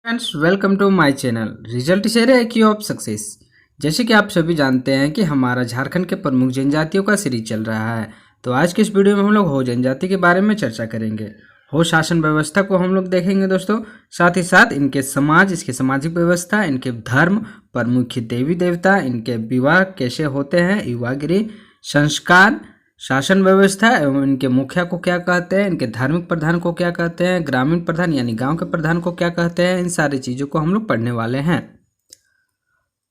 Friends welcome to my channel result share है की of success. जैसे कि आप सभी जानते हैं कि हमारा झारखंड के प्रमुख जनजातियों का सीरीज चल रहा है। तो आज के इस वीडियो में हम लोग हो जनजाति के बारे में चर्चा करेंगे। हो शासन व्यवस्था को हम लोग देखेंगे दोस्तों, साथ ही साथ इनके समाज, इसके सामाजिक व्यवस्था, इनके धर्म, प्रमुख देवी देवता, इनके विवाह कैसे होते हैं, युवागिरी, संस्कार, शासन व्यवस्था एवं इनके मुखिया को क्या कहते हैं, इनके धार्मिक प्रधान को क्या कहते हैं, ग्रामीण प्रधान यानी गांव के प्रधान को क्या कहते हैं, इन सारी चीज़ों को हम लोग पढ़ने वाले हैं।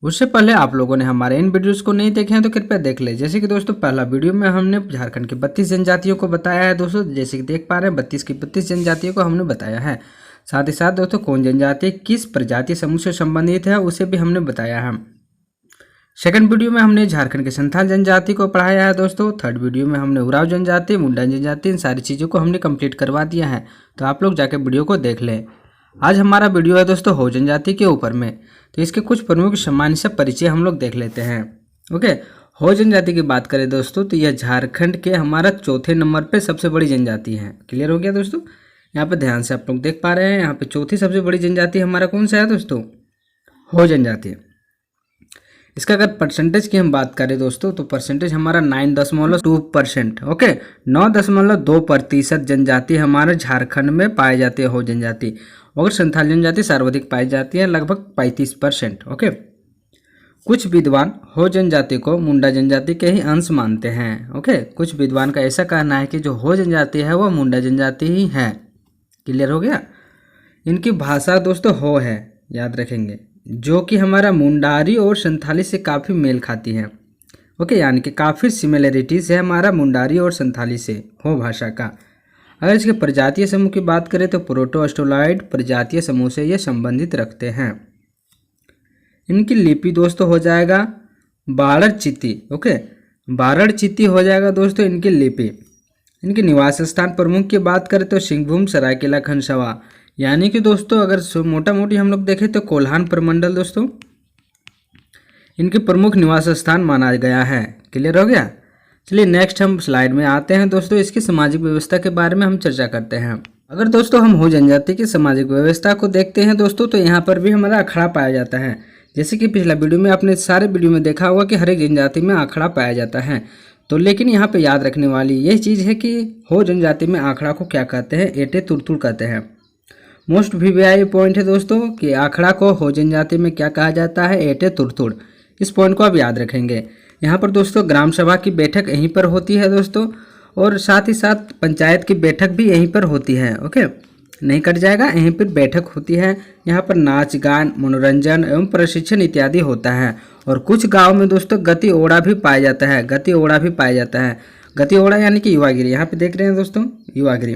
उससे पहले आप लोगों ने हमारे इन वीडियोस को नहीं देखे हैं तो कृपया देख ले। जैसे कि दोस्तों पहला वीडियो में हमने झारखंड के 32 जनजातियों को बताया है दोस्तों, जैसे कि देख पा रहे हैं 32 की 32 जनजातियों को हमने बताया है। साथ ही साथ दोस्तों कौन जनजाति किस प्रजाति समूह से संबंधित है उसे भी हमने बताया है। सेकंड वीडियो में हमने झारखंड के संथाल जनजाति को पढ़ाया है दोस्तों। थर्ड वीडियो में हमने उराव जनजाति, मुंडा जनजाति, इन सारी चीज़ों को हमने कंप्लीट करवा दिया है, तो आप लोग जाके वीडियो को देख लें। आज हमारा वीडियो है दोस्तों हो जनजाति के ऊपर में, तो इसके कुछ प्रमुख सामान्य से परिचय हम लोग देख लेते हैं। ओके, हो जनजाति की बात करें दोस्तों तो यह झारखंड के हमारा चौथे नंबर पे सबसे बड़ी जनजाति है। क्लियर हो गया दोस्तों? यहाँ पे ध्यान से आप लोग देख पा रहे हैं, यहाँ पे चौथी सबसे बड़ी जनजाति हमारा कौन सा है दोस्तों? हो जनजाति। इसका अगर परसेंटेज की हम बात करें दोस्तों तो परसेंटेज हमारा 9.2%। ओके, 9.2% जनजाति हमारे झारखंड में पाए जाती है हो जनजाति, और संथाल जनजाति सर्वाधिक पाई जाती है लगभग 35%। ओके, कुछ विद्वान हो जनजाति को मुंडा जनजाति के ही अंश मानते हैं। ओके, कुछ विद्वान का ऐसा कहना है कि जो हो जनजाति है वह मुंडा जनजाति ही है। क्लियर हो गया? इनकी भाषा दोस्तों हो है, याद रखेंगे, जो कि हमारा मुंडारी और संथाली से काफ़ी मेल खाती है। ओके, यानी कि काफ़ी सिमिलरिटीज़ है हमारा मुंडारी और संथाली से हो भाषा का। अगर इसके प्रजातीय समूह की बात करें तो प्रोटो ऑस्ट्रोलॉइड प्रजातीय समूह से ये संबंधित रखते हैं। इनकी लिपि दोस्तों हो जाएगा बारड़ चित्ती। ओके, बारड़ चित्ती हो जाएगा दोस्तों इनकी लिपि। इनके निवास स्थान प्रमुख की बात करें तो सिंहभूम, सरायकेला, खनसवा, यानी कि दोस्तों अगर मोटा मोटी हम लोग देखें तो कोल्हान प्रमंडल दोस्तों इनके प्रमुख निवास स्थान माना गया है। क्लियर हो गया? चलिए नेक्स्ट हम स्लाइड में आते हैं दोस्तों, इसकी सामाजिक व्यवस्था के बारे में हम चर्चा करते हैं। अगर दोस्तों हम हो जनजाति की सामाजिक व्यवस्था को देखते हैं दोस्तों तो यहाँ पर भी हमारा अखाड़ा पाया जाता है। जैसे कि पिछला वीडियो में आपने सारे वीडियो में देखा होगा कि हर एक जनजाति में अखाड़ा पाया जाता है, तो लेकिन यहाँ पे याद रखने वाली यही चीज़ है कि हो जनजाति में आखड़ा को क्या कहते हैं? एटे तुरतुड़ कहते हैं। मोस्ट वीवीआई पॉइंट है दोस्तों कि आखड़ा को हो जनजाति में क्या कहा जाता है? एटे तुरतुड़। इस पॉइंट को आप याद रखेंगे। यहाँ पर दोस्तों ग्राम सभा की बैठक यहीं पर होती है दोस्तों, और साथ ही साथ पंचायत की बैठक भी यहीं पर होती है। ओके, नहीं कट जाएगा, यहीं पर बैठक होती है। यहाँ पर नाच गान, मनोरंजन एवं प्रशिक्षण इत्यादि होता है। और कुछ गाँव में दोस्तों गति ओड़ा भी पाया जाता है। गति ओड़ा भी पाया जाता है। गति ओड़ा यानी कि युवागिरी, यहाँ पे देख रहे हैं दोस्तों युवागिरी।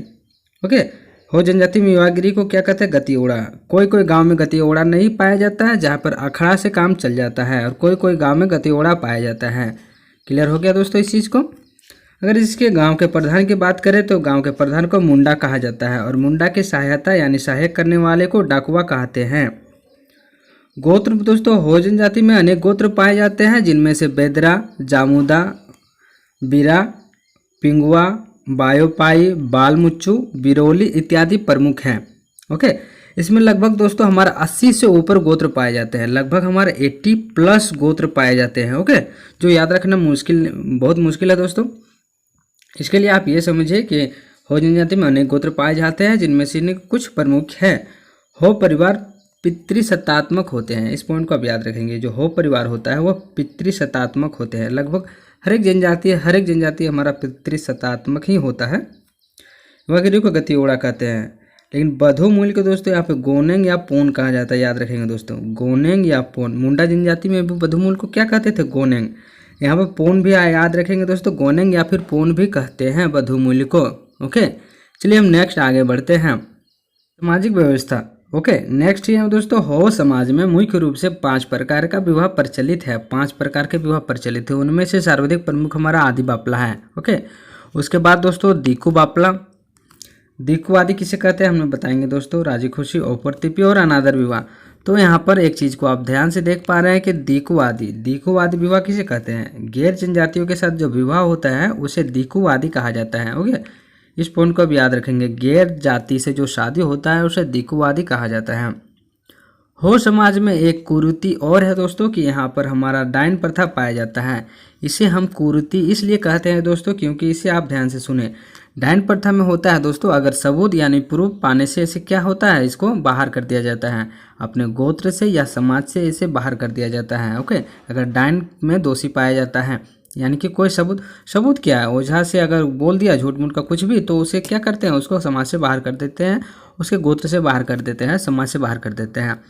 ओके, हो जनजाति में युवागिरी को क्या कहते हैं? गति ओड़ा। कोई कोई गांव में गति ओड़ा नहीं पाया जाता है, जहां पर अखाड़ा से काम चल जाता है, और कोई कोई गांव में गति ओड़ा पाया जाता है। क्लियर हो गया दोस्तों इस चीज़ को? अगर इसके गांव के प्रधान की बात करें तो गांव के प्रधान को मुंडा कहा जाता है, और मुंडा की सहायता यानी सहायक करने वाले को डाकुआ कहते हैं। गोत्र दोस्तों हो जनजाति में अनेक गोत्र पाए जाते हैं, जिनमें से बेदरा, जामुदा, बीरा, पिंगुआ, बायोपाई, बालमुच्चू, बिरोली इत्यादि प्रमुख हैं। ओके, इसमें लगभग दोस्तों हमारा 80 से ऊपर गोत्र पाए जाते हैं। लगभग हमारे 80+ गोत्र पाए जाते हैं। ओके, जो याद रखना बहुत मुश्किल है दोस्तों। इसके लिए आप ये समझिए कि हो जनजाति में अनेक गोत्र पाए जाते हैं, जिनमें से कुछ प्रमुख हैं। हो परिवार पितृसत्तात्मक होते हैं। इस पॉइंट को आप याद रखेंगे। जो हो परिवार होता है वह पितृसत्तात्मक होते हैं। लगभग हर एक जनजाति हमारा पितृसत्तात्मक ही होता है। युवागिरी को गति ओड़ा कहते हैं। लेकिन बधो मूल को दोस्तों यहाँ पे गोनेंग या पोन कहा जाता है। याद रखेंगे दोस्तों, गोनेंग या पोन। मुंडा जनजाति में भी बधो मूल को क्या कहते थे? गोनेंग। यहाँ पे पोन भी याद रखेंगे दोस्तों, गोनेंग या फिर पोन भी कहते हैं बधो मूल को। ओके, चलिए हम नेक्स्ट आगे बढ़ते हैं। सामाजिक व्यवस्था। ओके, नेक्स्ट ही है दोस्तों हो समाज में मुख्य रूप से 5 प्रकार का विवाह प्रचलित है। 5 प्रकार के विवाह प्रचलित है, उनमें से सर्वाधिक प्रमुख हमारा आदि बापला है। ओके, उसके बाद दोस्तों दीकू बापला। दीकू आदि किसे कहते हैं हमने बताएंगे दोस्तों। राजी खुशी, औपरतिपी और अनादर विवाह। तो यहाँ पर एक चीज़ को आप ध्यान से देख पा रहे हैं कि दीकू आदि विवाह किसे कहते हैं? गैर जनजातियों के साथ जो विवाह होता है उसे दीकू आदि कहा जाता है। ओके, इस पॉइंट को अब याद रखेंगे। गैर जाति से जो शादी होता है उसे दीकूवादी कहा जाता है। हो समाज में एक कुरीति और है दोस्तों कि यहाँ पर हमारा डायन प्रथा पाया जाता है। इसे हम कुरीति इसलिए कहते हैं दोस्तों क्योंकि इसे आप ध्यान से सुने। डायन प्रथा में होता है दोस्तों, अगर सबूत यानी प्रूफ पाने से इसे क्या होता है, इसको बाहर कर दिया जाता है, अपने गोत्र से या समाज से इसे बाहर कर दिया जाता है। ओके, अगर डायन में दोषी पाया जाता है यानी कि कोई सबूत क्या है, ओझा से अगर बोल दिया झूठ मूठ का कुछ भी, तो उसे क्या करते हैं, उसको समाज से बाहर कर देते हैं, उसके गोत्र से बाहर कर देते हैं, समाज से बाहर कर देते हैं।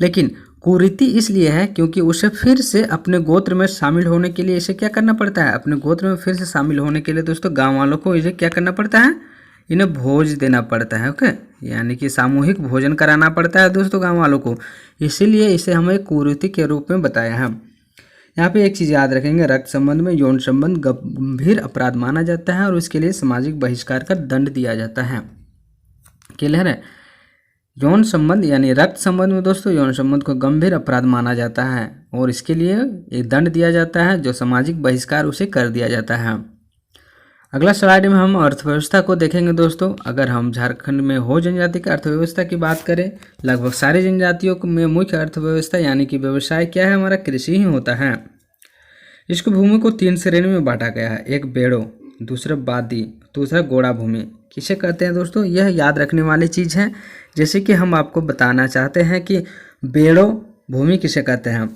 लेकिन कुरीति इसलिए है क्योंकि उसे फिर से अपने गोत्र में शामिल होने के लिए इसे क्या करना पड़ता है, अपने गोत्र में फिर से शामिल होने के लिए दोस्तों गांव वालों को इसे क्या करना पड़ता है, इन्हें भोज देना पड़ता है। ओके, यानी कि सामूहिक भोजन कराना पड़ता है दोस्तों गांव वालों को, इसीलिए इसे हमें कुरीति के रूप में बताया है। यहाँ पे एक चीज़ याद रखेंगे, रक्त संबंध में यौन संबंध गंभीर अपराध माना जाता है और उसके लिए सामाजिक बहिष्कार का दंड दिया जाता है। क्लियर है? यौन संबंध यानी रक्त संबंध में दोस्तों यौन संबंध को गंभीर अपराध माना जाता है और इसके लिए एक दंड दिया जाता है जो सामाजिक बहिष्कार उसे कर दिया जाता है। अगला स्लाइड में हम अर्थव्यवस्था को देखेंगे दोस्तों। अगर हम झारखंड में हो जनजाति की अर्थव्यवस्था की बात करें, लगभग सारी जनजातियों में मुख्य अर्थव्यवस्था यानी कि व्यवसाय क्या है, हमारा कृषि ही होता है। इसको भूमि को 3 श्रेणी में बांटा गया है, एक बेड़ो, दूसरा बादी, दूसरा गोड़ा भूमि। किसे कहते हैं दोस्तों, यह याद रखने वाली चीज़ है। जैसे कि हम आपको बताना चाहते हैं कि बेड़ो भूमि किसे कहते हैं,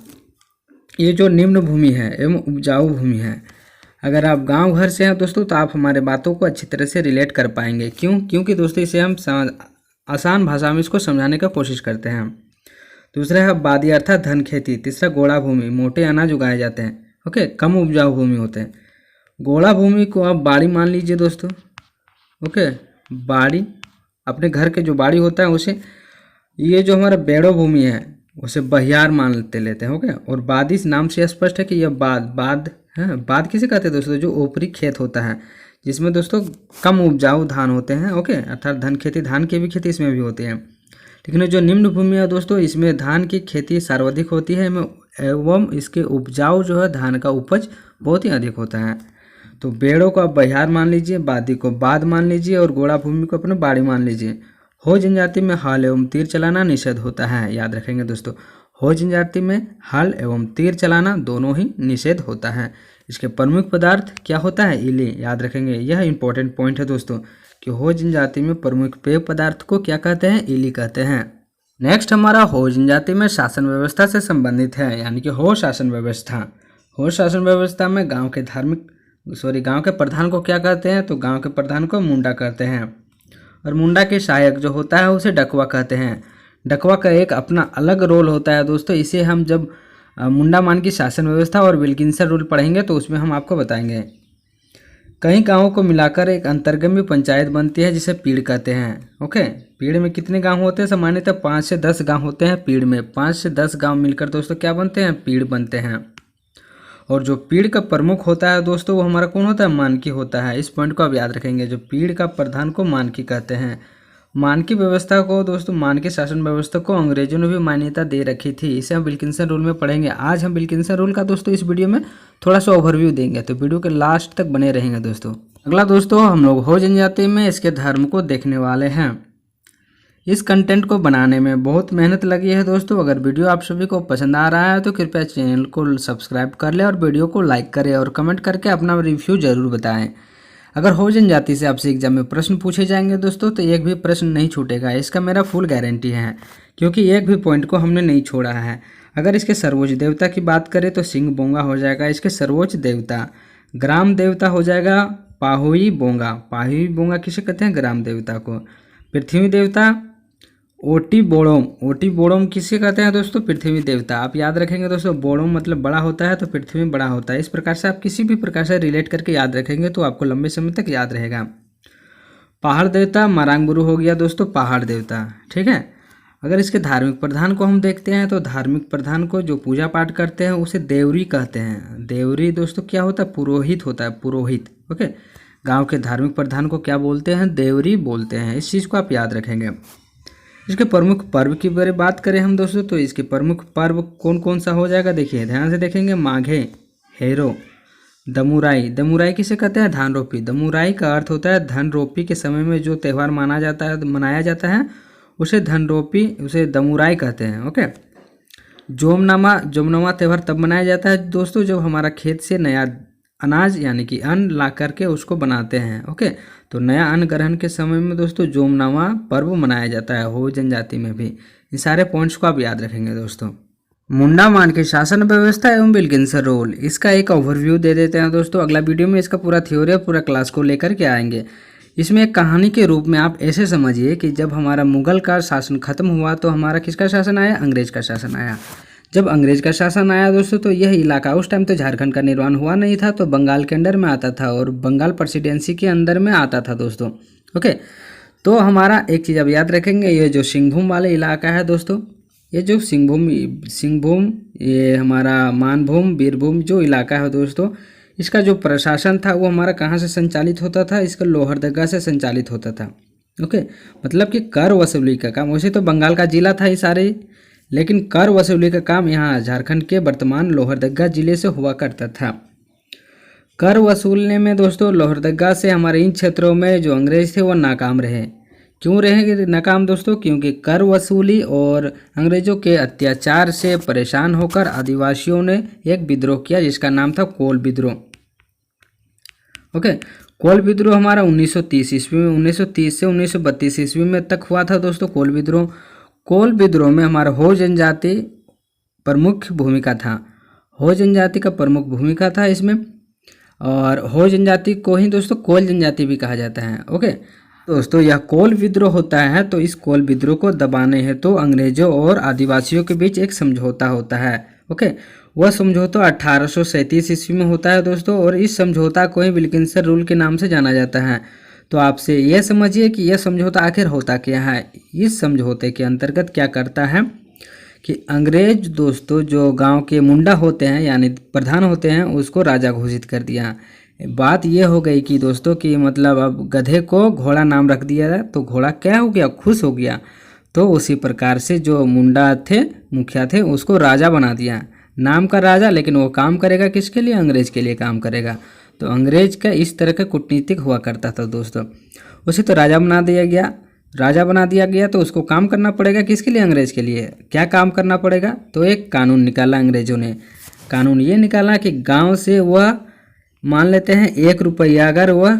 ये जो निम्न भूमि है एवं उपजाऊ भूमि है। अगर आप गांव घर से हैं दोस्तों तो आप हमारे बातों को अच्छी तरह से रिलेट कर पाएंगे। क्योंकि दोस्तों इसे हम आसान भाषा में इसको समझाने का कोशिश करते हैं। दूसरा है बादी अर्थात धन खेती। तीसरा गोड़ा भूमि, मोटे अनाज उगाए जाते हैं। ओके, कम उपजाऊ भूमि होते हैं। गोड़ा भूमि को आप बाड़ी मान लीजिए दोस्तों। ओके, बाड़ी अपने घर के जो बाड़ी होता है उसे, ये जो हमारा बेड़ो भूमि है उसे बहियार मान लेते हैं। ओके, और बादी इस नाम से स्पष्ट है कि यह बाद है। बाद किसे कहते हैं दोस्तों, जो ऊपरी खेत होता है जिसमें दोस्तों कम उपजाऊ धान होते हैं। ओके, अर्थात धन खेती, धान की भी खेती इसमें भी होती है। लेकिन जो निम्न भूमि है दोस्तों, इसमें धान की खेती सर्वाधिक होती है एवं इसके उपजाऊ जो है धान का उपज बहुत ही अधिक होता है। तो बेड़ों को आप बहियार मान लीजिए, बादी को बाद मान लीजिए और गोड़ा भूमि को अपने बाड़ी मान लीजिए। हो जनजाति में हल एवं तीर चलाना निषेध होता है। याद रखेंगे दोस्तों, हो जनजाति में हल एवं तीर चलाना दोनों ही निषेध होता है। इसके प्रमुख पदार्थ क्या होता है, इले। याद रखेंगे, यह इंपॉर्टेंट पॉइंट है दोस्तों कि हो जनजाति में प्रमुख पेय पदार्थ को क्या कहते हैं, इली कहते हैं। नेक्स्ट हमारा हो जनजाति में शासन व्यवस्था से संबंधित है, यानी कि हो शासन व्यवस्था। हो शासन व्यवस्था में गाँव के प्रधान को क्या कहते हैं, तो गाँव के प्रधान को मुंडा कहते हैं और मुंडा के सहायक जो होता है उसे डकवा कहते हैं। डकवा का एक अपना अलग रोल होता है दोस्तों। इसे हम जब मुंडा मान की शासन व्यवस्था और विल्किंसन रूल पढ़ेंगे तो उसमें हम आपको बताएंगे। कई गांवों को मिलाकर एक अंतर्गम्य पंचायत बनती है जिसे पीड़ कहते हैं। ओके, पीड़ में कितने गांव होते हैं, सामान्यतः 5 से 10 गांव होते हैं। पीड़ में 5 से 10 गांव मिलकर दोस्तों क्या बनते हैं, पीड़ बनते हैं। और जो पीड़ का प्रमुख होता है दोस्तों वो हमारा कौन होता है, मानकी होता है। इस पॉइंट को आप याद रखेंगे, जो पीड़ का प्रधान को मानकी कहते हैं। मानकी व्यवस्था को दोस्तों, मानकी शासन व्यवस्था को अंग्रेजों ने भी मान्यता दे रखी थी। इसे हम विल्किंसन रूल में पढ़ेंगे। आज हम विल्किंसन रूल का दोस्तों इस वीडियो में थोड़ा सा ओवरव्यू देंगे, तो वीडियो के लास्ट तक बने रहेंगे दोस्तों। अगला दोस्तों हम लोग हो जनजाति में इसके धर्म को देखने वाले हैं। इस कंटेंट को बनाने में बहुत मेहनत लगी है दोस्तों। अगर वीडियो आप सभी को पसंद आ रहा है तो कृपया चैनल को सब्सक्राइब कर ले और वीडियो को लाइक करें और कमेंट करके अपना रिव्यू जरूर बताएं। अगर हो जनजाति से आपसे एग्जाम में प्रश्न पूछे जाएंगे दोस्तों तो एक भी प्रश्न नहीं छूटेगा, इसका मेरा फुल गारंटी है, क्योंकि एक भी पॉइंट को हमने नहीं छोड़ा है। अगर इसके सर्वोच्च देवता की बात करें तो सिंह बोंगा हो जाएगा इसके सर्वोच्च देवता। ग्राम देवता हो जाएगा पाहुई बोंगा। पाहुई बोंगा किसे कहते हैं, ग्राम देवता को। पृथ्वी देवता ओटी बोड़ोम। ओटी बोड़ोम किसे कहते हैं दोस्तों, पृथ्वी देवता। आप याद रखेंगे दोस्तों, बोड़ोम मतलब बड़ा होता है तो पृथ्वी बड़ा होता है। इस प्रकार से आप किसी भी प्रकार से रिलेट करके याद रखेंगे तो आपको लंबे समय तक याद रहेगा। पहाड़ देवता मारांगबुरु हो गया दोस्तों, पहाड़ देवता। ठीक है। अगर इसके धार्मिक प्रधान को हम देखते हैं तो धार्मिक प्रधान को जो पूजा पाठ करते हैं उसे देवरी कहते हैं। देवरी दोस्तों क्या होता है, पुरोहित होता है, पुरोहित। ओके, गाँव के धार्मिक प्रधान को क्या बोलते हैं, देवरी बोलते हैं। इस चीज़ को आप याद रखेंगे। इसके प्रमुख पर्व की बात करें हम दोस्तों तो इसके प्रमुख पर्व कौन कौन सा हो जाएगा, देखिए ध्यान से देखेंगे। माघे, हेरो, दमुराई। दमुराई किसे कहते हैं, धान रोपी। दमुराई का अर्थ होता है धन रोपी के समय में जो त्यौहार मनाया जाता है उसे धनरोपी, उसे दमुराई कहते हैं। ओके। जोमनामा त्यौहार तब मनाया जाता है दोस्तों जब हमारा खेत से नया अनाज यानी कि अन्न ला करके उसको बनाते हैं। ओके। तो नया अन्न ग्रहण के समय में दोस्तों जोमनामा पर्व मनाया जाता है हो जनजाति में भी। इन सारे पॉइंट्स को आप याद रखेंगे दोस्तों। मुंडा मान की शासन व्यवस्था एवं विल्किंसन रोल, इसका एक ओवरव्यू दे देते हैं दोस्तों। अगला वीडियो में इसका पूरा थ्योरी और पूरा क्लास को लेकर के आएंगे। इसमें एक कहानी के रूप में आप ऐसे समझिए कि जब हमारा मुगल का शासन खत्म हुआ तो हमारा किसका शासन आया, अंग्रेज का शासन आया। जब अंग्रेज का शासन आया दोस्तों तो यह इलाका उस टाइम तो झारखंड का निर्माण हुआ नहीं था, तो बंगाल के अंडर में आता था और बंगाल प्रेसिडेंसी के अंदर में आता था दोस्तों। ओके। तो हमारा एक चीज़ आप याद रखेंगे, ये जो सिंहभूम वाले इलाका है दोस्तों, ये जो सिंहभूम ये हमारा मानभूम बीरभूम जो इलाका है दोस्तों, इसका जो प्रशासन था वो हमारा कहाँ से संचालित होता था, इसका लोहरदगा से संचालित होता था। ओके। मतलब कि कर वसूली का काम, वैसे तो बंगाल का जिला था ये सारे, लेकिन कर वसूली का काम यहाँ झारखंड के वर्तमान लोहरदगा जिले से हुआ करता था। कर वसूलने में दोस्तों लोहरदगा से हमारे इन क्षेत्रों में जो अंग्रेज थे वो नाकाम रहे। क्यों रहे नाकाम दोस्तों? क्योंकि कर वसूली और अंग्रेजों के अत्याचार से परेशान होकर आदिवासियों ने एक विद्रोह किया जिसका नाम था कोल विद्रोह। ओके। कोल विद्रोह हमारा 1930 ईस्वी में, 1930 से 1932 ईस्वी में तक हुआ था दोस्तों कोल विद्रोह। कोल विद्रोह में हमारा हो जनजाति प्रमुख भूमिका था। हो जनजाति का प्रमुख भूमिका था इसमें, और हो जनजाति को ही दोस्तों कोल जनजाति भी कहा जाता है। ओके दोस्तों, यह कोल विद्रोह होता है तो इस कोल विद्रोह को दबाने हेतु तो अंग्रेजों और आदिवासियों के बीच एक समझौता होता है। ओके। वह समझौता 1837 ईस्वी में होता है दोस्तों, और इस समझौता को ही विल्किंसन रूल के नाम से जाना जाता है। तो आपसे यह समझिए कि यह समझौता आखिर होता क्या है। इस समझौते के अंतर्गत क्या करता है कि अंग्रेज दोस्तों जो गांव के मुंडा होते हैं यानी प्रधान होते हैं उसको राजा घोषित कर दिया। बात यह हो गई कि दोस्तों कि मतलब अब गधे को घोड़ा नाम रख दिया, तो घोड़ा क्या हो गया, खुश हो गया। तो उसी प्रकार से जो मुंडा थे, मुखिया थे, उसको राजा बना दिया, नाम का राजा, लेकिन वो काम करेगा किसके लिए, अंग्रेज के लिए काम करेगा। तो अंग्रेज का इस तरह का कूटनीतिक हुआ करता था दोस्तों। उसे तो राजा बना दिया गया, राजा बना दिया गया तो उसको काम करना पड़ेगा किसके लिए, अंग्रेज के लिए। क्या काम करना पड़ेगा, तो एक कानून निकाला अंग्रेजों ने। कानून ये निकाला कि गांव से वह मान लेते हैं 1 रुपया अगर वह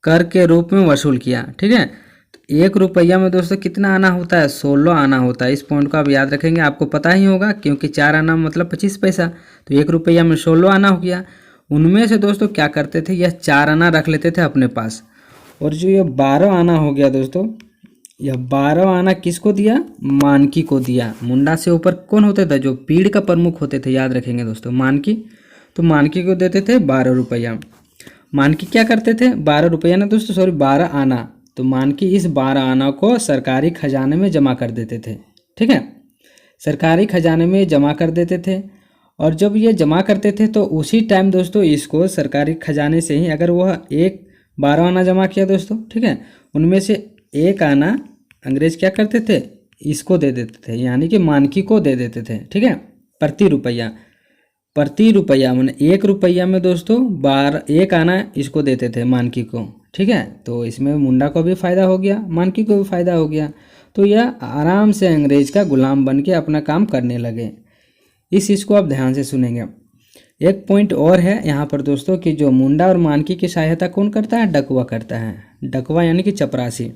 कर के रूप में वसूल किया, ठीक है, तो 1 रुपया में दोस्तों कितना आना होता है, 16 आना होता है। इस पॉइंट को आप याद रखेंगे, आपको पता ही होगा क्योंकि 4 आना मतलब 25 पैसा, तो 1 रुपया में 16 आना हो गया। उनमें से दोस्तों क्या करते थे, यह 4 आना रख लेते थे अपने पास, और जो ये 12 आना हो गया दोस्तों, यह 12 आना किसको दिया, मानकी को दिया। मुंडा से ऊपर कौन होते थे, जो पीढ़ का प्रमुख होते थे, याद रखेंगे दोस्तों, मानकी। तो मानकी को देते थे 12 रुपया। मानकी क्या करते थे, 12 रुपया ना दोस्तों, सॉरी 12 आना। तो मानकी इस 12 आना को सरकारी खजाने में जमा कर देते थे, ठीक है, सरकारी खजाने में जमा कर देते थे। और जब ये जमा करते थे तो उसी टाइम दोस्तों इसको सरकारी खजाने से ही अगर वह 12 आना जमा किया दोस्तों, ठीक है, उनमें से 1 आना अंग्रेज क्या करते थे, इसको दे देते थे, यानी कि मानकी को दे देते थे, ठीक है, प्रति रुपया मैंने 1 रुपया में दोस्तों 1 आना इसको देते थे मानकी को, ठीक है। तो इसमें मुंडा को भी फ़ायदा हो गया, मानकी को भी फ़ायदा हो गया। तो यह आराम से अंग्रेज का गुलाम बन के अपना काम करने लगे। इस चीज़ को आप ध्यान से सुनेंगे। एक पॉइंट और है यहाँ पर दोस्तों कि जो मुंडा और मानकी की सहायता कौन करता है, डकवा करता है। डकवा यानी कि चपरासी।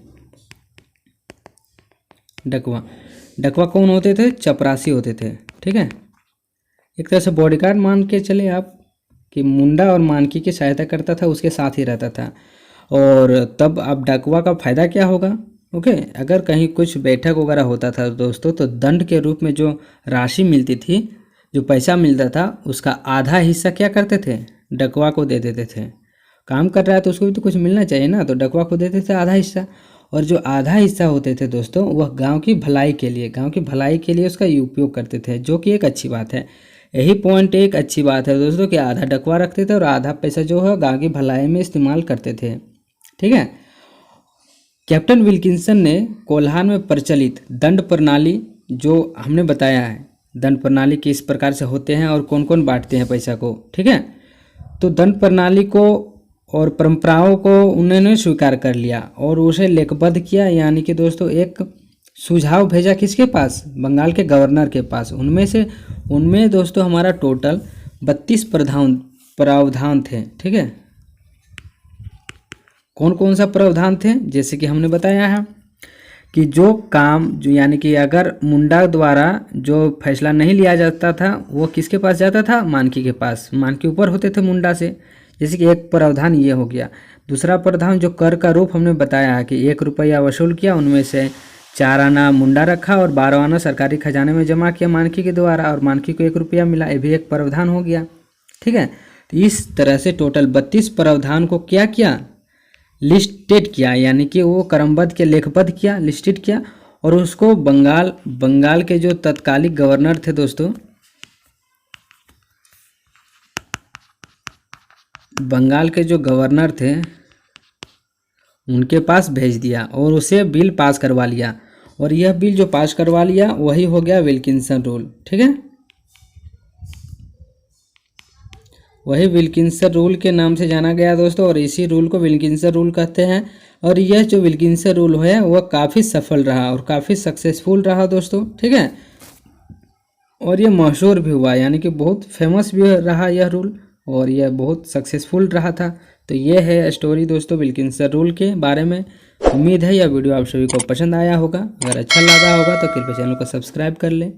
डकवा कौन होते थे, चपरासी होते थे, ठीक है। एक तरह से बॉडीगार्ड मान के चले आप कि मुंडा और मानकी की सहायता करता था, उसके साथ ही रहता था। और तब अब डकवा का फ़ायदा क्या होगा, ओके, अगर कहीं कुछ बैठक वगैरह होता था दोस्तों तो दंड के रूप में जो राशि मिलती थी, जो पैसा मिलता था, उसका आधा हिस्सा क्या करते थे, डकवा को दे देते थे। काम कर रहा है तो उसको भी तो कुछ मिलना चाहिए ना, तो डकवा को देते थे आधा हिस्सा। और जो आधा हिस्सा होते थे दोस्तों वह गांव की भलाई के लिए उसका उपयोग करते थे, जो कि एक अच्छी बात है। यही पॉइंट एक अच्छी बात है दोस्तों कि आधा डकवा रखते थे और आधा पैसा जो है गांव की भलाई में इस्तेमाल करते थे, ठीक है। कैप्टन विल्किंसन ने कोल्हान में प्रचलित दंड प्रणाली, जो हमने बताया है दंड प्रणाली किस प्रकार से होते हैं और कौन कौन बांटते हैं पैसा को, ठीक है, तो दंड प्रणाली को और परंपराओं को उन्होंने स्वीकार कर लिया और उसे लेखबद्ध किया, यानी कि दोस्तों एक सुझाव भेजा किसके पास, बंगाल के गवर्नर के पास। उनमें दोस्तों हमारा टोटल 32 प्रावधान थे। ठीक है, कौन कौन सा प्रावधान थे, जैसे कि हमने बताया है कि जो यानी कि अगर मुंडा द्वारा जो फैसला नहीं लिया जाता था वो किसके पास जाता था, मानकी के पास। मानकी ऊपर होते थे मुंडा से। जैसे कि एक प्रावधान ये हो गया। दूसरा प्रावधान जो कर का रूप हमने बताया है कि 1 रुपया वसूल किया, उनमें से 4 आना मुंडा रखा और 12 आना सरकारी खजाने में जमा किया मानकी के द्वारा, और मानकी को 1 रुपया मिला। ये भी एक प्रावधान हो गया। ठीक है, तो इस तरह से टोटल 32 प्रावधान को क्या किया, लिस्टेड किया, यानी कि वो क्रमबद्ध किया, लेखबद्ध किया, लिस्टेड किया। और उसको बंगाल के जो तत्कालिक गवर्नर थे दोस्तों, बंगाल के जो गवर्नर थे उनके पास भेज दिया और उसे बिल पास करवा लिया। और यह बिल जो पास करवा लिया वही हो गया विल्किंसन रूल। ठीक है, वही विल्किंसन रूल के नाम से जाना गया दोस्तों, और इसी रूल को विल्किंसन रूल कहते हैं। और यह जो विल्किंसन रूल है वह काफ़ी सफल रहा और काफ़ी सक्सेसफुल रहा दोस्तों। ठीक है, और ये मशहूर भी हुआ, यानी कि बहुत फेमस भी रहा यह रूल, और यह बहुत सक्सेसफुल रहा था। तो ये है स्टोरी दोस्तों विल्किंसन रूल के बारे में। उम्मीद है यह वीडियो आप सभी को पसंद आया होगा। अगर अच्छा लगा होगा तो कृपया चैनल को सब्सक्राइब कर लें।